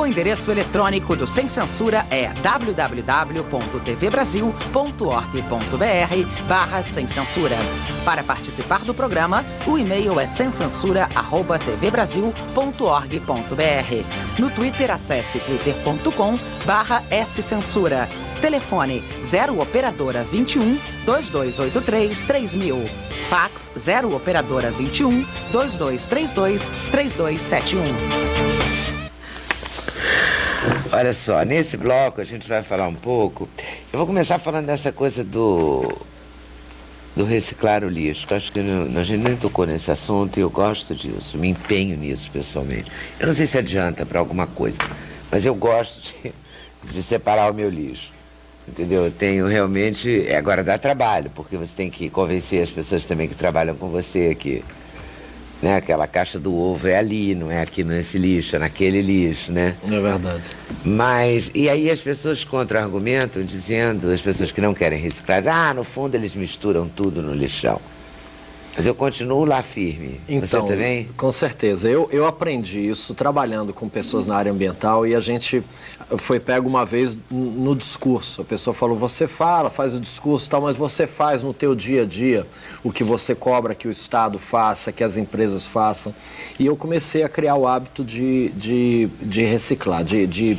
endereço eletrônico do Sem Censura é www.tvbrasil.org.br/sem censura. Para participar do programa, o e-mail é semcensura@tvbrasil.org.br. No Twitter, acesse twitter.com/scensura. Telefone 0 operadora 21 2283 3000. Fax 0 operadora 21 2232 3271. Olha só, nesse bloco a gente vai falar um pouco. Eu vou começar falando dessa coisa do reciclar o lixo. Eu acho que a gente nem tocou nesse assunto e eu gosto disso, me empenho nisso pessoalmente. Eu não sei se adianta para alguma coisa, mas eu gosto de separar o meu lixo. Entendeu? Eu tenho realmente... Agora dá trabalho, porque você tem que convencer as pessoas também que trabalham com você que, né, aquela caixa do ovo é ali, não é aqui nesse lixo, é naquele lixo, né? É verdade. Mas, e aí as pessoas contra-argumentam dizendo, as pessoas que não querem reciclar, no fundo eles misturam tudo no lixão. Mas eu continuo lá firme. Então, você também? Com certeza. Eu aprendi isso trabalhando com pessoas na área ambiental e a gente foi pego uma vez no discurso. A pessoa falou, você faz o discurso e tal, mas você faz no teu dia a dia o que você cobra que o Estado faça, que as empresas façam. E eu comecei a criar o hábito de reciclar, de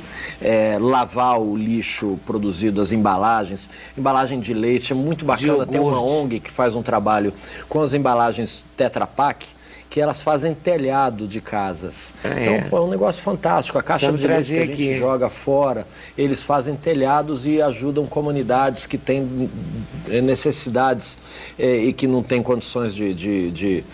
lavar o lixo produzido, as embalagens. Embalagem de leite é muito bacana. Tem uma ONG que faz um trabalho com as embalagens Tetra Pak, que elas fazem telhado de casas. Então, é um negócio fantástico. A caixa de leite que a gente joga fora, eles fazem telhados e ajudam comunidades que têm necessidades e que não têm condições de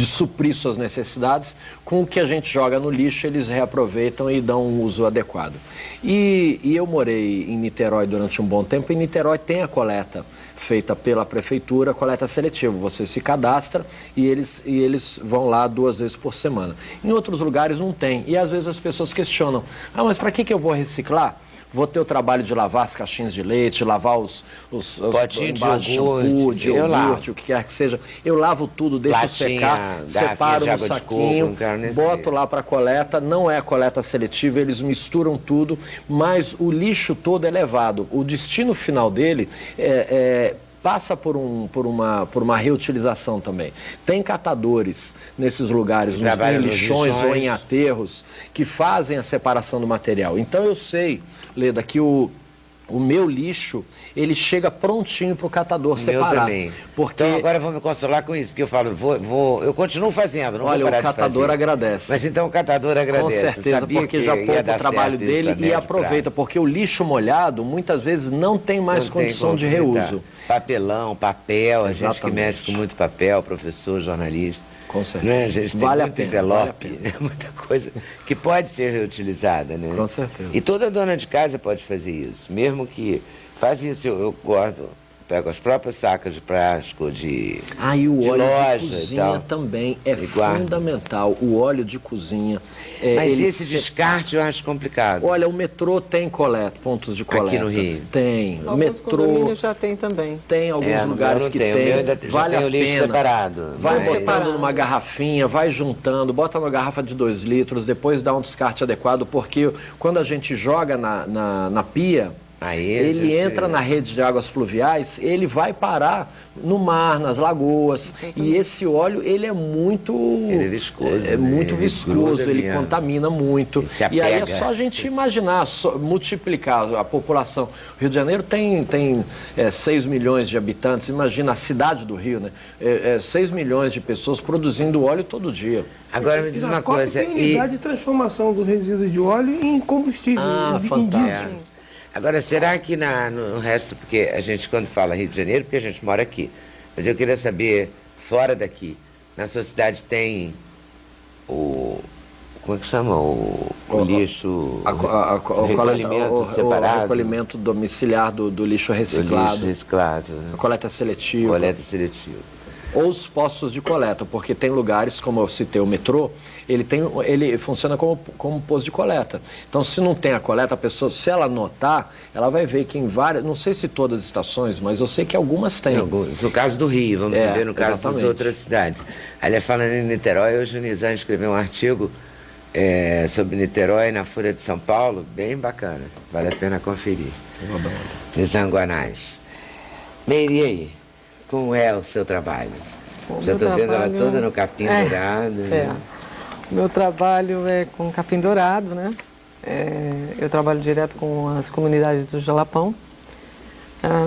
suprir suas necessidades. Com o que a gente joga no lixo, eles reaproveitam e dão um uso adequado. E eu morei em Niterói durante um bom tempo, e Niterói tem a coleta feita pela prefeitura, coleta seletiva. Você se cadastra e eles vão lá 2 vezes por semana. Em outros lugares não tem. E às vezes as pessoas questionam, mas para que eu vou reciclar? Vou ter o trabalho de lavar as caixinhas de leite, lavar os potinhos de shampoo, de iogurte, o que quer que seja. Eu lavo tudo, deixo secar, separo no saquinho, boto lá para coleta. Não é coleta seletiva, eles misturam tudo, mas o lixo todo é levado. O destino final dele passa por uma reutilização também. Tem catadores nesses lugares, em lixões ou em aterros, que fazem a separação do material. Então eu sei, Leda, que o meu lixo, ele chega prontinho para o catador separar. Eu também. Porque... Então agora eu vou me consolar com isso, porque eu falo, eu continuo fazendo, não Olha, vou parar o catador de fazer. agradece. Mas então o catador agradece. Com certeza, porque já poupa o trabalho dele e aproveita, porque o lixo molhado, muias vezes, não tem mais condição de reuso. Papelão, papel, Exatamente. A gente que mexe com muito papel, professor, jornalista. Com certeza. Né? A gente tem muito envelope, né? Muita coisa que pode ser reutilizada, né? Com certeza. E toda dona de casa pode fazer isso, mesmo que faz isso. Eu gosto, pego as próprias sacas de plástico e o óleo loja de cozinha também é fundamental. O óleo de cozinha. Mas esse descarte eu acho complicado. Olha, o metrô tem pontos de coleta. Aqui no Rio? Tem. Alguns metrô já tem também. Tem alguns lugares que tem. Vale a pena. Separado. Vai botando numa garrafinha, vai juntando, bota numa garrafa de 2 litros, depois dá um descarte adequado, porque quando a gente joga na pia, ele entra na rede de águas pluviais, ele vai parar no mar, nas lagoas. E esse óleo, ele é muito... Ele é viscoso. Muito viscoso, ele contamina muito. E aí é só a gente imaginar, multiplicar a população. O Rio de Janeiro tem 6 milhões de habitantes. Imagina a cidade do Rio, né? 6 milhões de pessoas produzindo óleo todo dia. Agora me diz uma coisa... Tem unidade de transformação dos resíduos de óleo em combustível. Fantástico. Agora, será que no resto, porque a gente quando fala Rio de Janeiro, porque a gente mora aqui, mas eu queria saber, fora daqui, na sua cidade tem como é que chama? O lixo, o recolhimento separado? O recolhimento domiciliar do lixo reciclado. Do lixo reciclável. Né? A coleta seletiva. Coleta seletiva. Ou os postos de coleta, porque tem lugares, como eu citei o metrô, ele funciona como posto de coleta. Então, se não tem a coleta, a pessoa, se ela notar, ela vai ver que em várias, não sei se todas as estações, mas eu sei que algumas têm. No caso do Rio, vamos ver no caso das outras cidades. Aliás, falando em Niterói, hoje o Nizam escreveu um artigo sobre Niterói, na Folha de São Paulo, bem bacana, vale a pena conferir. Nos Anguanais. Meire, e aí? Como é o seu trabalho? Já estou vendo ela toda no capim dourado. Né? O meu trabalho é com capim dourado, né? Eu trabalho direto com as comunidades do Jalapão.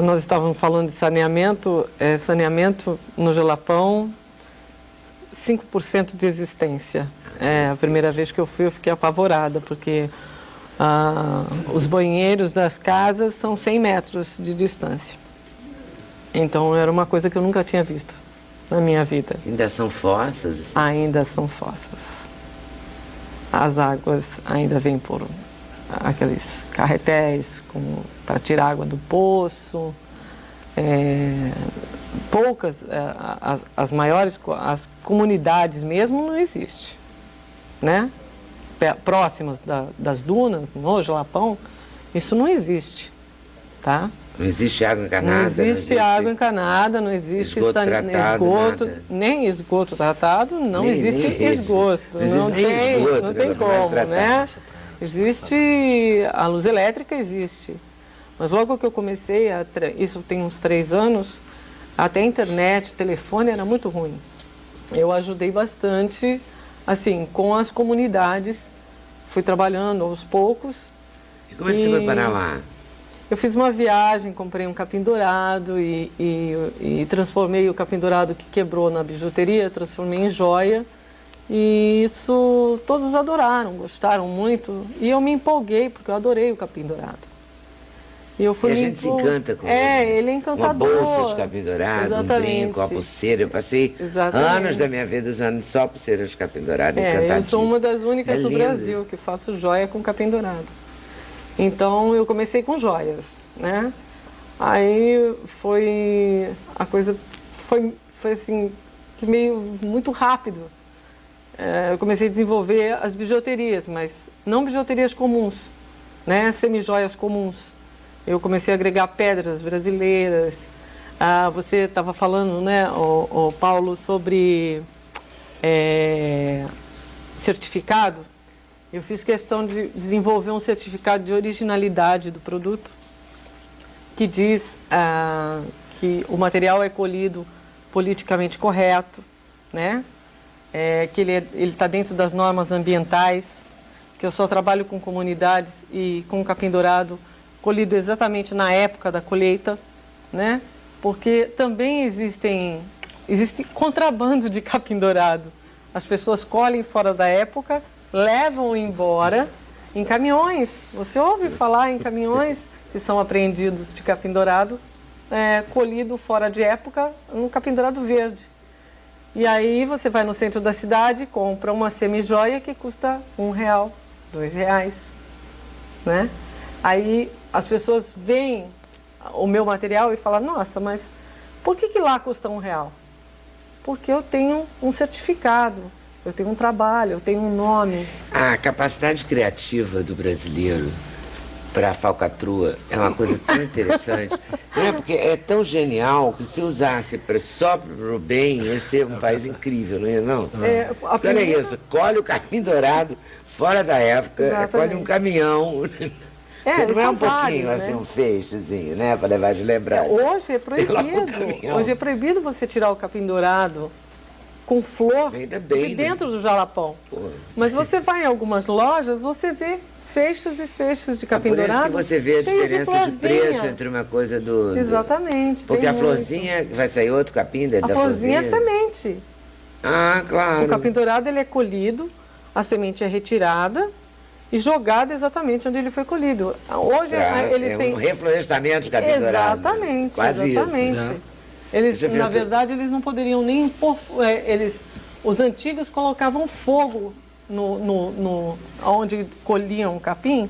Nós estávamos falando de saneamento. Saneamento no Jalapão, 5% de existência. A primeira vez que eu fui, eu fiquei apavorada, porque os banheiros das casas são 100 metros de distância. Então, era uma coisa que eu nunca tinha visto na minha vida. Ainda são fossas? Assim? Ainda são fossas. As águas ainda vêm por aqueles carretéis para tirar água do poço. Poucas, as maiores, as comunidades mesmo não existem, né? Próximas das dunas, no Jalapão, isso não existe, tá? Não existe água encanada? Não existe água encanada, não existe esgoto, nem esgoto tratado, não existe esgoto. Não tem como, né? Existe, a luz elétrica existe. Mas logo que eu comecei, isso tem uns 3 anos, até a internet, telefone era muito ruim. Eu ajudei bastante, assim, com as comunidades, fui trabalhando aos poucos. E como é que você foi parar lá? Eu fiz uma viagem, comprei um capim dourado e transformei o capim dourado que quebrou na bijuteria, transformei em joia. E isso todos adoraram, gostaram muito. E eu me empolguei, porque eu adorei o capim dourado. E eu fui a gente se encanta com ele. Ele é encantador. Uma bolsa de capim dourado, um brinco, uma pulseira. Eu passei anos da minha vida usando só pulseiras de capim dourado, encantadíssima. Eu sou uma das únicas do Brasil que faço joia com capim dourado. Então, eu comecei com joias, né? Aí a coisa foi assim, que meio muito rápido. Eu comecei a desenvolver as bijuterias, mas não bijuterias comuns, né? Semijoias comuns. Eu comecei a agregar pedras brasileiras. Você estava falando, né, o Paulo, sobre certificado. Eu fiz questão de desenvolver um certificado de originalidade do produto, que diz que o material é colhido politicamente correto, né? Que ele está dentro das normas ambientais, que eu só trabalho com comunidades e com capim dourado colhido exatamente na época da colheita, né? Porque também existe contrabando de capim dourado. As pessoas colhem fora da época, levam embora em caminhões. Você ouve falar em caminhões que são apreendidos de capim dourado, colhido fora de época, no capim dourado verde. E aí você vai no centro da cidade, compra uma semijoia que custa R$1, R$2, né? Aí as pessoas veem o meu material e falam, nossa, mas por que lá custa R$1? Porque eu tenho um certificado. Eu tenho um trabalho, eu tenho um nome. A capacidade criativa do brasileiro para a falcatrua é uma coisa tão interessante. Não é? Porque é tão genial que se usasse só para o bem, ia ser um país incrível, não é? Não? Olha isso, colhe o capim dourado fora da época, colhe um caminhão. Não é um pouquinho, né? Assim, um feixezinho, né? Para levar de lembrança. Hoje é proibido. Hoje é proibido você tirar o capim dourado com flor de dentro do Jalapão. Mas você vai em algumas lojas, você vê feixes e feixes de capim dourado. Por isso que você vê a diferença de preço entre uma coisa do... Exatamente. Porque a florzinha, vai sair outro capim da florzinha? A florzinha é semente. Claro. O capim dourado, ele é colhido, a semente é retirada e jogada exatamente onde ele foi colhido. Hoje eles têm... um reflorestamento de capim dourado. Exatamente. Quase exatamente. Isso, né? Eles, na verdade, eles não poderiam nem impor... os antigos colocavam fogo onde colhiam o capim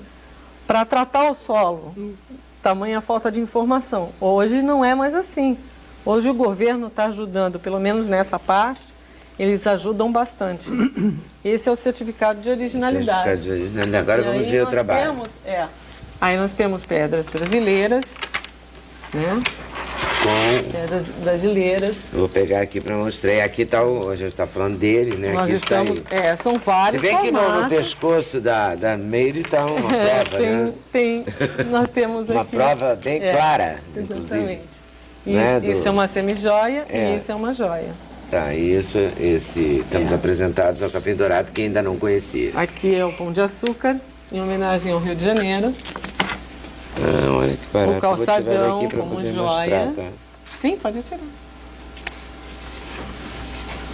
para tratar o solo. Tamanha falta de informação. Hoje não é mais assim. Hoje o governo está ajudando, pelo menos nessa parte, eles ajudam bastante. Esse é o certificado de originalidade. Agora vamos ver o trabalho. Aí nós temos pedras brasileiras, né? com... que é das brasileiras. Vou pegar aqui para mostrar. E aqui está a gente está falando dele, né? Nós aqui estamos, está aí. são vários Se bem que no formatos. pescoço da Meire está uma prova, né? Nós temos Uma aqui. prova bem clara, inclusive. Exatamente. Né, Isso é uma semijoia e isso é uma joia. Tá, estamos apresentados ao Capim Dourado, que ainda não conhecia. Aqui é o Pão de Açúcar, em homenagem ao Rio de Janeiro. Ah, olha que barato. O calçadão vou tirar daqui pra como poder joia. mostrar, tá? Sim, pode tirar.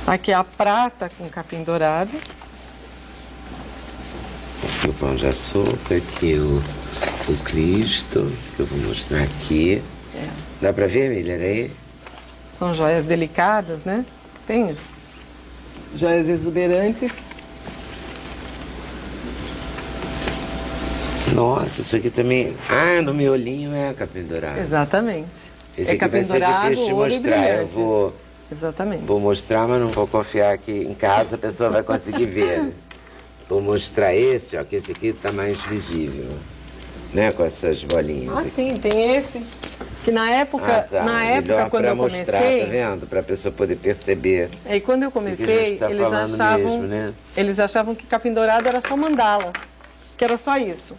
Aqui é a prata com capim dourado. Aqui o Pão de Açúcar, aqui o Cristo, que eu vou mostrar aqui. Dá pra ver, Emília, aí? São joias delicadas, né? Tem joias exuberantes. Nossa, isso aqui também... Ah, no miolinho é capim dourado. Exatamente. Esse é aqui vai capim ser dourado, difícil de ouro e mostrar. Eu brilhantes. Exatamente. vou mostrar, mas não vou confiar que em casa a pessoa vai conseguir ver. Vou mostrar esse, ó, que esse aqui tá mais visível. Né, com essas bolinhas Ah, aqui. sim, tem esse. Que na época, Melhor quando pra eu mostrar, comecei... tá vendo? Pra pessoa poder perceber. E quando eu que a gente comecei, tá eles falando achavam, mesmo, né? eles achavam que capim dourado era só mandala, que era só isso.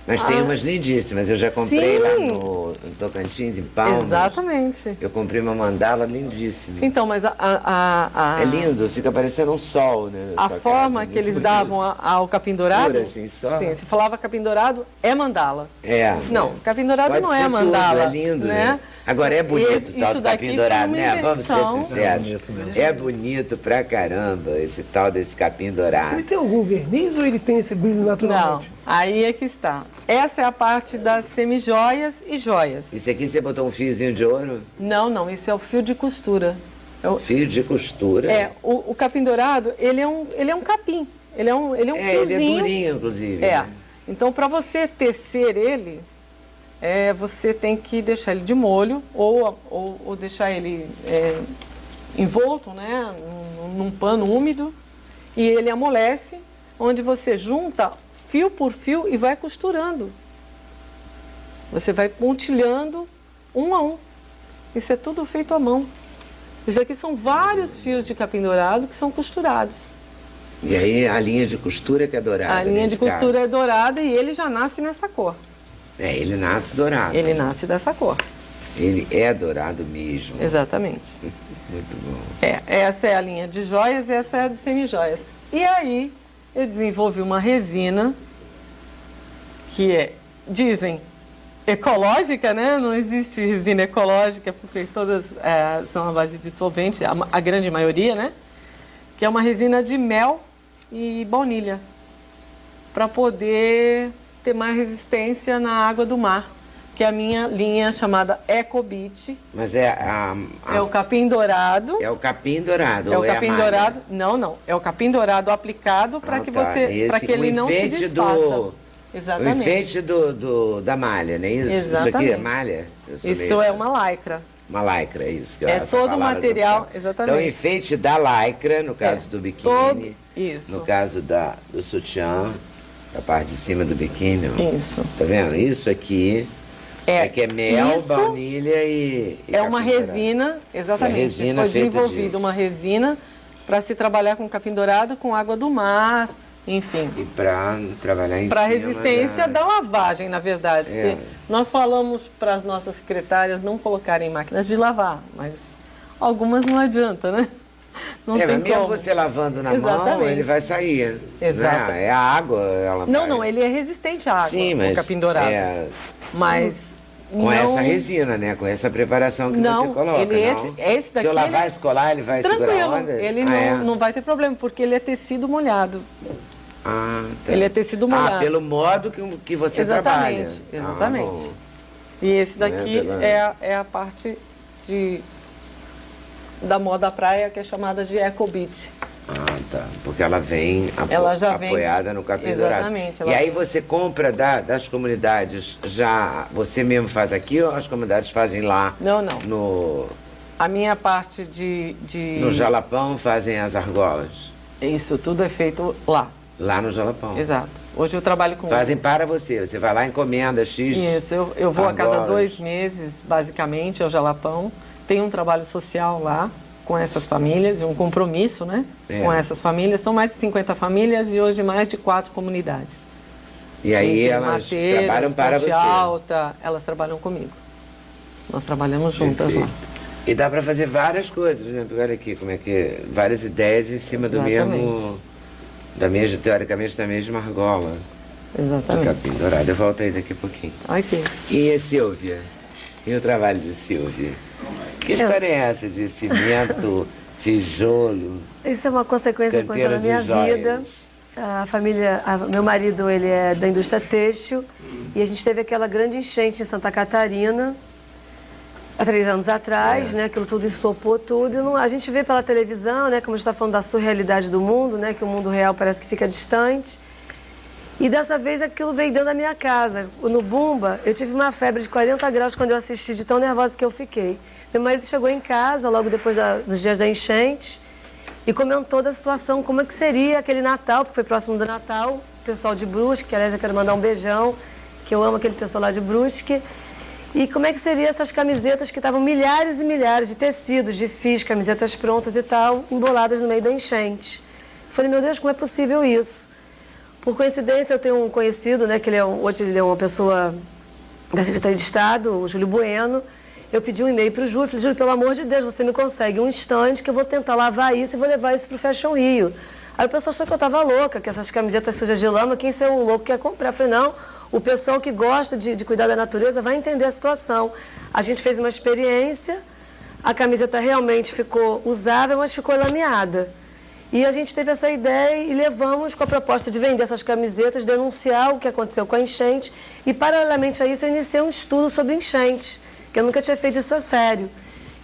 Mas tem umas lindíssimas. Eu já comprei lá Sim. no Tocantins, em Palmas. Exatamente. Eu comprei uma mandala lindíssima. Então, mas É lindo, fica parecendo um sol, né? a Só que forma é que muito eles bonito. davam ao capim dourado... Pura, assim, só? Sim, se falava capim dourado, é mandala. É. Não, capim dourado Pode não ser é mandala. tudo, é lindo, né? Agora é bonito Esse- o tal isso do daqui capim foi dourado, uma né? Vamos ser invenção. sinceros. É bonito mesmo. É bonito pra caramba esse tal desse capim dourado. Ele tem algum verniz ou ele tem esse brilho Não, naturalmente? aí é que está. Essa é a parte das semijoias e joias. Esse aqui você botou um fiozinho de ouro? Não, isso é o fio de costura. Fio de costura? O capim dourado, ele é um capim. Ele é um ele é fiozinho. durinho, inclusive. É. né? Então, para você tecer ele, você tem que deixar ele de molho ou deixar ele envolto, né, num pano úmido, e ele amolece, onde você junta fio por fio e vai costurando. Você vai pontilhando um a um. Isso é tudo feito à mão. Isso aqui são vários fios de capim dourado que são costurados. E aí a linha de costura que é dourada. A linha de nesse costura caso. é dourada e ele já nasce nessa cor. Ele nasce dourado. Ele nasce dessa cor. Ele é dourado mesmo. Exatamente. Muito bom. Essa é a linha de joias e essa é a de semijoias. E aí eu desenvolvi uma resina que dizem, ecológica, né? Não existe resina ecológica porque todas são à base de solvente, a grande maioria, né? Que é uma resina de mel e baunilha, para poder ter mais resistência na água do mar, que é a minha linha chamada EcoBeach. Mas É o capim dourado. É o capim dourado. É o ou capim a malha? dourado. Não. É o capim dourado aplicado para que tá. para que ele não se enfeite desfaça. O Exatamente. enfeite da malha, não é isso? Isso aqui é Exatamente. malha? Eu sou Isso meio- é uma lycra. Uma lycra, é isso. Que É essa todo o palavra material, que eu falo. exatamente. Então, o enfeite da lycra, no caso do biquíni. Isso. No caso do sutiã, a parte de cima do biquíni. ó. Isso. Tá vendo? Isso aqui que é mel, isso baunilha e é uma capim dourado. resina, exatamente. É resina Foi feita desenvolvida disso. uma resina para se trabalhar com capim dourado, com água do mar, enfim. E para trabalhar em Para cima resistência da lavagem, na verdade. É. Porque nós falamos para as nossas secretárias não colocarem máquinas de lavar, mas algumas não adianta, né? Não tem mas mesmo como. você lavando na mão, Exatamente. ele vai sair. Exato. Né? É a água, ela Não, vai... ele é resistente à água, Sim, mas o capim dourado. Mas com não... essa resina, né? Com essa preparação que Não, você coloca, ele não? esse daqui Se eu lavar ele- e escolar, ele vai segurar a Tranquilo, onda? ele Ah, não vai ter problema, porque ele é tecido molhado. Ah, tá. Ele é tecido molhado. Ah, pelo modo que você trabalha. Exatamente, exatamente. Ah, bom. E esse daqui pela- é a parte da moda praia, que é chamada de EcoBeach. Ah, tá. Porque ela vem Ela já vem- apoiada no capim dourado. Exatamente, E ela- aí você compra das comunidades, já você mesmo faz aqui ou as comunidades fazem lá? Não. No A minha parte No Jalapão fazem as argolas. Isso tudo é feito lá. Lá no Jalapão. Exato. Hoje eu trabalho com... Fazem para você. Você vai lá, encomenda X. Isso, eu vou a cada $100. 2 meses, basicamente, ao Jalapão. Tem um trabalho social lá com essas famílias, e um compromisso, né? Com essas famílias. São mais de 50 famílias e hoje mais de 4 comunidades. E aí Entre elas Mateiras, trabalham para Ponte você. Alta, elas trabalham comigo. Nós trabalhamos juntas lá. E dá para fazer várias coisas, por exemplo, olha aqui, como é que várias ideias em cima do mesmo, teoricamente da mesma argola. Exatamente. Capim dourado. Eu volto aí daqui a pouquinho. Ok. E a Silvia? E o trabalho de Silvia? Que história é essa de cimento, tijolo? Isso é uma consequência que aconteceu na minha vida. A família, meu marido, ele é da indústria têxtil e a gente teve aquela grande enchente em Santa Catarina há 3 anos atrás, né? Aquilo tudo ensopou tudo. E a gente vê pela televisão, né? Como a gente está falando da surrealidade do mundo, né? Que o mundo real parece que fica distante. E dessa vez aquilo veio dentro da minha casa. No Bumba, eu tive uma febre de 40 graus quando eu assisti, de tão nervosa que eu fiquei. Meu marido chegou em casa logo depois dos dias da enchente e comentou da situação, como é que seria aquele Natal, porque foi próximo do Natal, o pessoal de Brusque, que aliás eu quero mandar um beijão, que eu amo aquele pessoal lá de Brusque. E como é que seriam essas camisetas que estavam milhares e milhares de tecidos, de fios, camisetas prontas e tal, emboladas no meio da enchente. Eu falei, meu Deus, como é possível isso? Por coincidência, eu tenho um conhecido, né, que hoje ele é uma pessoa da Secretaria de Estado, o Júlio Bueno. Eu pedi um e-mail para o Júlio, falei, Júlio, pelo amor de Deus, você me consegue um estande que eu vou tentar lavar isso e vou levar isso para o Fashion Rio. Aí o pessoal achou que eu estava louca, que essas camisetas sujas de lama, quem ser um louco quer comprar. Eu falei, não, o pessoal que gosta de cuidar da natureza vai entender a situação. A gente fez uma experiência, a camiseta realmente ficou usável, mas ficou lameada. E a gente teve essa ideia e levamos com a proposta de vender essas camisetas, denunciar o que aconteceu com a enchente. E, paralelamente a isso, eu iniciei um estudo sobre enchente, que eu nunca tinha feito isso a sério.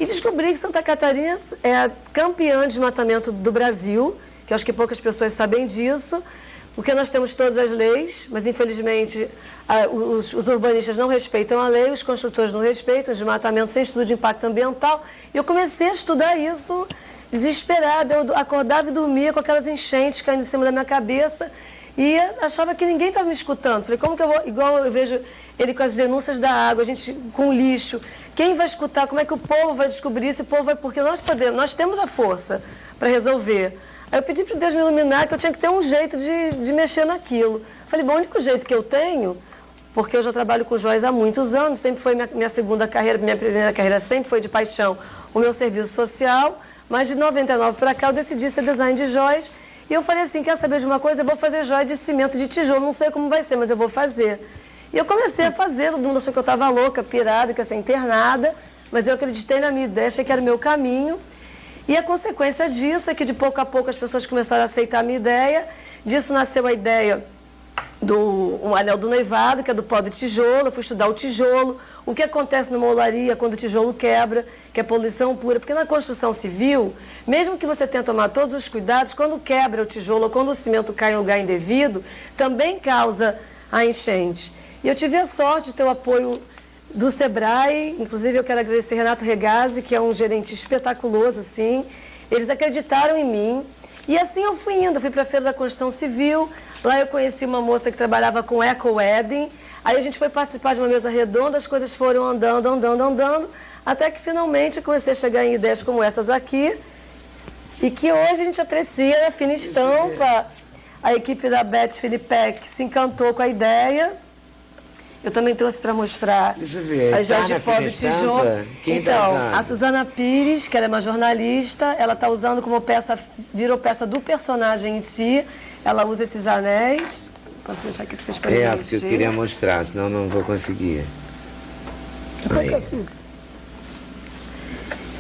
E descobri que Santa Catarina é a campeã de desmatamento do Brasil, que eu acho que poucas pessoas sabem disso, porque nós temos todas as leis, mas infelizmente os urbanistas não respeitam a lei, os construtores não respeitam, o desmatamento sem estudo de impacto ambiental. E eu comecei a estudar isso desesperada, eu acordava e dormia com aquelas enchentes caindo em cima da minha cabeça e achava que ninguém estava me escutando. Falei, como que eu vou, igual eu vejo ele com as denúncias da água, a gente com o lixo, quem vai escutar, como é que o povo vai descobrir isso? O povo vai, porque nós temos a força para resolver. Aí eu pedi para Deus me iluminar que eu tinha que ter um jeito de mexer naquilo. Falei, bom, o único jeito que eu tenho, porque eu já trabalho com joias há muitos anos, sempre foi minha segunda carreira, minha primeira carreira sempre foi de paixão o meu serviço social, mas de 99 para cá eu decidi ser design de joias e eu falei assim, quer saber de uma coisa? Eu vou fazer joia de cimento, de tijolo, não sei como vai ser, mas eu vou fazer. E eu comecei a fazer, todo mundo achou que eu estava louca, pirada, que ia ser internada, mas eu acreditei na minha ideia, achei que era o meu caminho. E a consequência disso é que de pouco a pouco as pessoas começaram a aceitar a minha ideia. Disso nasceu a ideia do anel do noivado, que é do pó de tijolo. Eu fui estudar o tijolo, o que acontece numa olaria quando o tijolo quebra, que é poluição pura. Porque na construção civil, mesmo que você tenha tomado todos os cuidados, quando quebra o tijolo ou quando o cimento cai em lugar indevido, também causa a enchente. E eu tive a sorte de ter o apoio do Sebrae, inclusive eu quero agradecer Renato Regazzi, que é um gerente espetaculoso, assim. Eles acreditaram em mim e assim eu fui indo, eu fui para a Feira da Construção Civil, lá eu conheci uma moça que trabalhava com Eco Wedding, aí a gente foi participar de uma mesa redonda, as coisas foram andando, até que finalmente eu comecei a chegar em ideias como essas aqui, e que hoje a gente aprecia a fina estampa. A equipe da Beth Filipek se encantou com a ideia. Eu também trouxe para mostrar as joias de pó do tijolo. Então, a Suzana Pires, que ela é uma jornalista, ela está usando como peça, virou peça do personagem em si. Ela usa esses anéis. Posso deixar aqui para vocês poderem porque eu queria mostrar, senão não vou conseguir.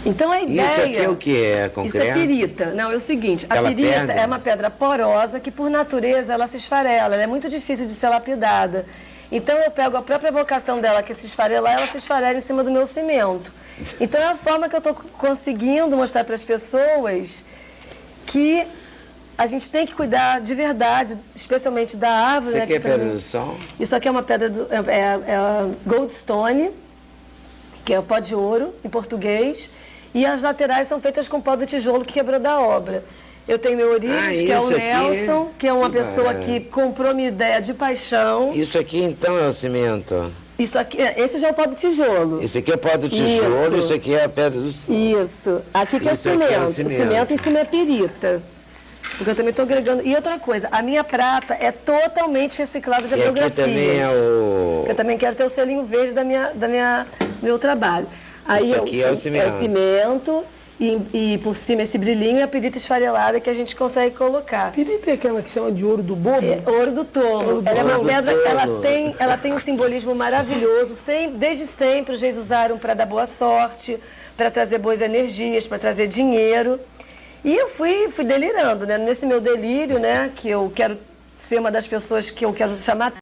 Então a ideia... Isso aqui é o que? É concreto? Isso é pirita. Não, é o seguinte, Aquela a pirita pedra? é uma pedra porosa que por natureza ela se esfarela, ela é muito difícil de ser lapidada. Então eu pego a própria vocação dela, que é se esfarelar, ela se esfarela em cima do meu cimento. Então é a forma que eu estou conseguindo mostrar para as pessoas que a gente tem que cuidar de verdade, especialmente da árvore. Isso aqui é pedra do sol? Isso aqui é uma pedra, é goldstone, que é o pó de ouro, em português. E as laterais são feitas com pó do tijolo que quebrou da obra. Eu tenho meu Orives, que é o isso aqui? Nelson, que é uma Que pessoa maravilha. que comprou minha ideia de paixão. Isso aqui então é o cimento. Isso aqui, esse já é o pó do tijolo. Esse aqui é o pó do tijolo, Isso. isso aqui é a pedra do sol. Isso. Aqui que é o Isso aqui é o cimento. cimento. Cimento em cima é pirita. Porque eu também estou agregando. E outra coisa, a minha prata é totalmente reciclada de E aqui biografias. também é o... Eu também quero ter o selinho verde do meu trabalho. Aí Isso aqui é o cimento. É cimento e por cima esse brilhinho e a pirita esfarelada que a gente consegue colocar. Pirita é aquela que chama de ouro do bobo? É ouro do tolo. Ela é uma Ouro do pedra, tolo. ela tem um simbolismo maravilhoso. Desde sempre os reis usaram para dar boa sorte, para trazer boas energias, para trazer dinheiro. E eu fui delirando, né? Nesse meu delírio, né? Que eu quero ser uma das pessoas que eu quero chamar